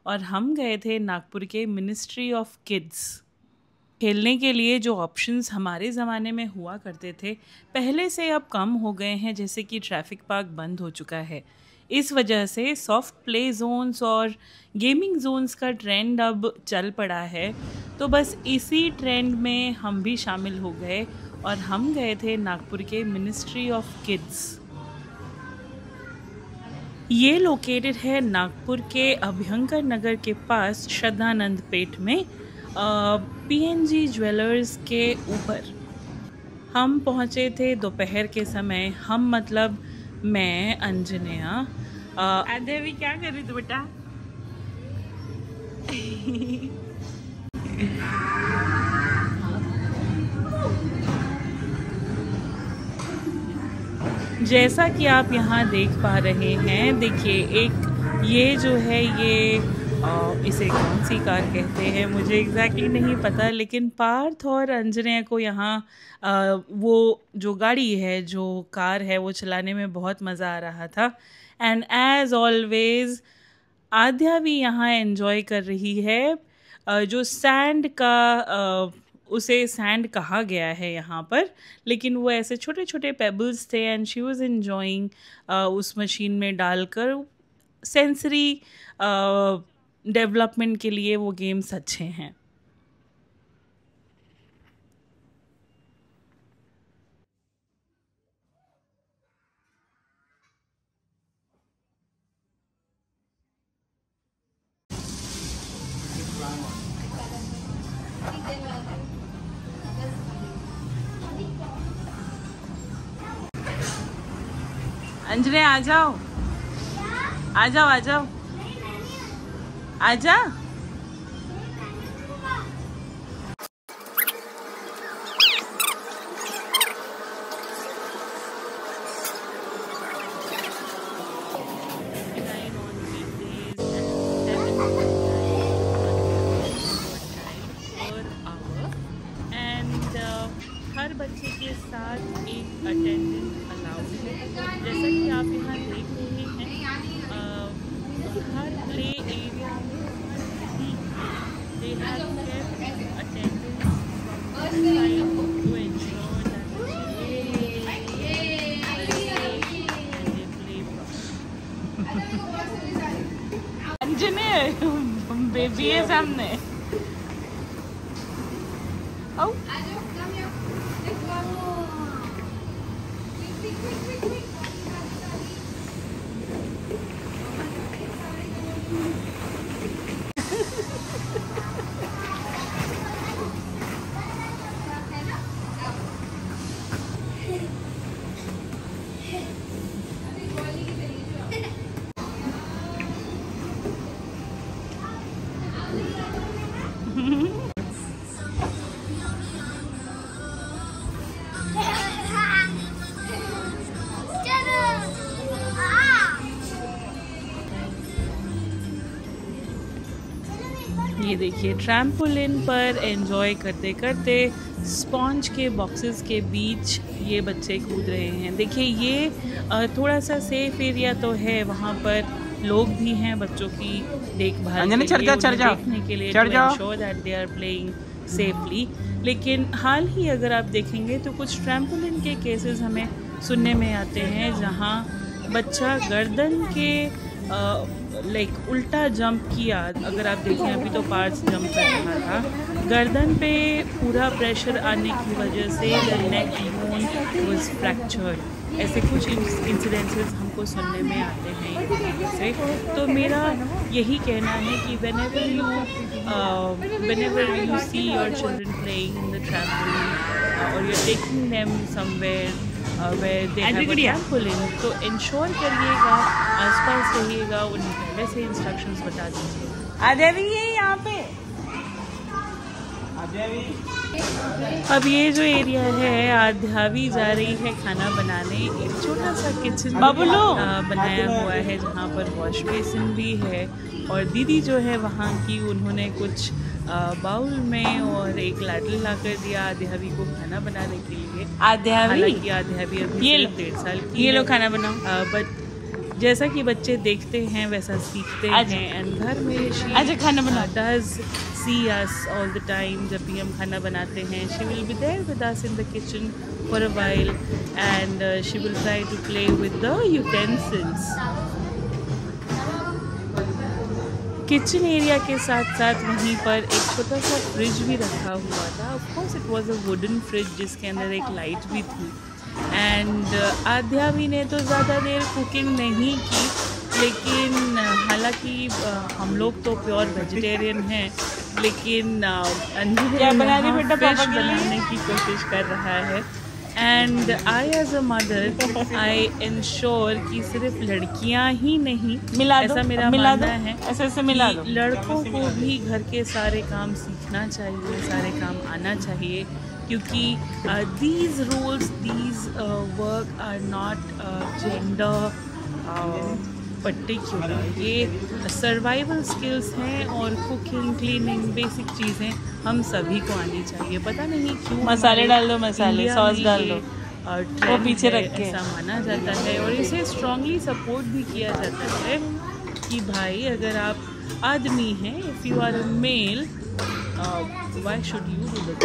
और हम गए थे नागपुर के मिनिस्ट्री ऑफ किड्स। खेलने के लिए जो ऑप्शंस हमारे ज़माने में हुआ करते थे पहले से अब कम हो गए हैं, जैसे कि ट्रैफिक पार्क बंद हो चुका है। इस वजह से सॉफ्ट प्ले जोन्स और गेमिंग जोन्स का ट्रेंड अब चल पड़ा है, तो बस इसी ट्रेंड में हम भी शामिल हो गए और हम गए थे नागपुर के मिनिस्ट्री ऑफ किड्स। ये लोकेटेड है नागपुर के अभ्यंकर नगर के पास श्रद्धानंद पेठ में, PNG ज्वेलर्स के ऊपर। हम पहुँचे थे दोपहर के समय। हम मतलब मैं, अंजनिया। देवी क्या कर रही थी बेटा? जैसा कि आप यहाँ देख पा रहे हैं, देखिए एक ये जो है ये इसे कौन सी कार कहते हैं मुझे एग्जैक्टली नहीं पता, लेकिन पार्थ और अंजनया को यहाँ वो जो गाड़ी है, जो कार है, वो चलाने में बहुत मज़ा आ रहा था। एंड एज ऑलवेज आद्या भी यहाँ एंजॉय कर रही है। जो सैंड का उसे सैंड कहा गया है यहाँ पर, लेकिन वो ऐसे छोटे छोटे पेबल्स थे एंड शी वाज एंजॉइंग उस मशीन में डालकर। सेंसरी डेवलपमेंट के लिए वो गेम्स अच्छे हैं। अंजने आ जाओ, आ जाओ, आ जाओ, आजा। हर बच्चे के साथ एक अटेंडेंट अलाउड है। जैसा कि आप यहाँ देख रहे हैं, हर प्ले एरिया में they have kept attendance from this side to ensure that the children are safe and they play properly. अंजने बेबी है सामने। आओ। ये देखिए ट्रैम्पोलिन पर एंजॉय करते करते स्पॉन्ज के बॉक्सेस के बीच ये बच्चे कूद रहे हैं। देखिए ये थोड़ा सा सेफ एरिया तो है, वहाँ पर लोग भी हैं बच्चों की देखभाल के लिए, देखने के लिए, to ensure that they are playing safely. लेकिन हाल ही अगर आप देखेंगे तो कुछ ट्रैम्पोलिन के केसेस हमें सुनने में आते हैं जहाँ बच्चा गर्दन के लाइक उल्टा जंप किया। अगर आप देखें अभी तो पार्ट्स जंप कर रहा था, गर्दन पे पूरा प्रेशर आने की वजह से the neck bone was fractured. ऐसे कुछ इंसिडेंसेस हमको सुनने में आते हैं इस तरीके से। तो मेरा यही कहना है कि whenever you see your children playing in the trampoline or you're taking them somewhere where they have a trampoline, तो इंश्योर करिएगा, आसपास रहिएगा, उन्हें पहले से इंस्ट्रक्शंस बता दीजिए। आद्या भी है यहाँ पे। अब ये जो एरिया है, आद्या भी जा रही है खाना बनाने। एक छोटा सा किचन बनाया हुआ है जहाँ पर वॉश बेसिन भी है, और दीदी जो है वहाँ की, उन्होंने कुछ बाउल में और एक लाडल ला कर दिया आद्यावी को खाना बनाने के लिए। हालांकि आद्यावी अभी 1.5 साल की, ये लो खाना बनाओ। बट जैसा कि बच्चे देखते हैं वैसा सीखते हैं। एंड घर में शी खाना बना does see us all the time। जब भी हम खाना बनाते हैं she will be there with us in the kitchen for a while and she will try to play with the utensils। Kitchen area के साथ साथ वहीं पर एक छोटा सा फ्रिज भी रखा हुआ था। Of course it was a wooden fridge जिसके अंदर एक लाइट भी थी। एंड आध्या भी ने तो ज़्यादा देर कुकिंग नहीं की, लेकिन हालांकि हम लोग तो प्योर वेजिटेरियन हैं, लेकिन अंजू बनाने की कोशिश कर रहा है। And I as a mother I ensure कि सिर्फ लड़कियां ही नहीं, ऐसा मेरा मानना है, ऐसे मिला दो। लड़कों को भी घर के सारे काम सीखना चाहिए, सारे काम आना चाहिए, क्योंकि these rules, these work are not gender particular. ये सर्वाइवल स्किल्स हैं और कुकिंग, क्लीनिंग, बेसिक चीज़ें हम सभी को आनी चाहिए। पता नहीं क्यों मसाले डाल दो, मसाले सॉस डाल दो, वो पीछे रख के ऐसा माना जाता है और इसे स्ट्रांगली सपोर्ट भी किया जाता है कि भाई अगर आप आदमी हैं, if you are a male, why should you do that.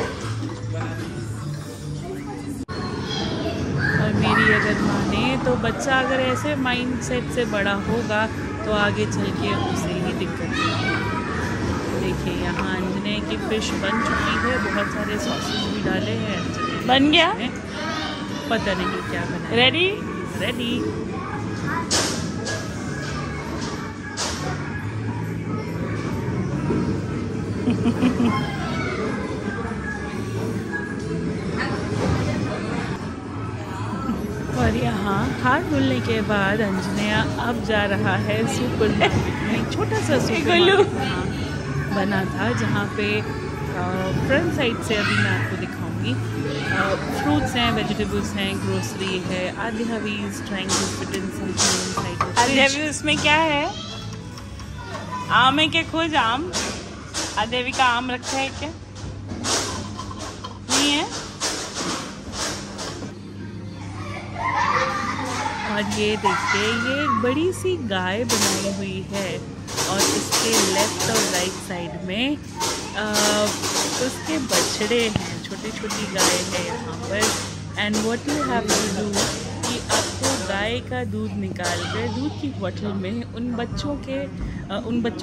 और मेरी अगर माने तो बच्चा अगर ऐसे माइंडसेट से बड़ा होगा तो आगे चल के उसे ही दिक्कत होगी। देखिए यहाँ अंजने की फ़िश बन चुकी है, बहुत सारे सॉसेस भी डाले हैं अंजने। बन गया? पता नहीं क्या बना। रेडी? रेडी। और यहाँ हाथ धुलने के बाद अंजनिया अब जा रहा है सुपर मार्केट में। छोटा सा सुपर मार्केट बना था जहाँ पे फ्रंट साइड से अभी मैं आपको दिखाऊंगी, फ्रूट्स हैं, वेजिटेबल्स हैं, ग्रोसरी है। आध्या भी is trying to fit in something. Aadhya भी उसमें क्या है? आम है क्या? खोज आम। आध्या भी का आम रखा है क्या? नहीं है। और ये देखिए, ये एक बड़ी सी गाय बनाई हुई है और इसके लेफ्ट और राइट साइड में उसके बछड़े हैं, छोटी छोटी गाय है यहाँ पर। And what you have to do कि आपको गाय का दूध निकाल कर दूध की बोतल में उन बच्चों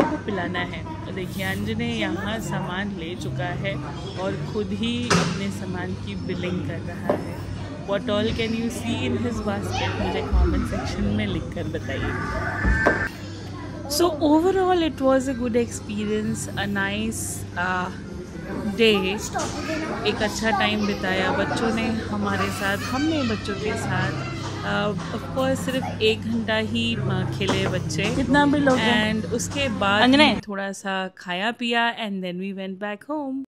को पिलाना है। देखिए अंजने यहाँ सामान ले चुका है और खुद ही अपने सामान की बिलिंग कर रहा है। What all can you see in his basket? मुझे comment section में लिख कर बताइए। So overall it was a good experience, a nice day। एक अच्छा टाइम बिताया बच्चों ने हमारे साथ, हमने बच्चों के साथ। ऑफ कोर्स सिर्फ 1 घंटा ही खेले बच्चे, कितना भी लोग, एंड उसके बाद थोड़ा सा खाया पिया and then we went back home.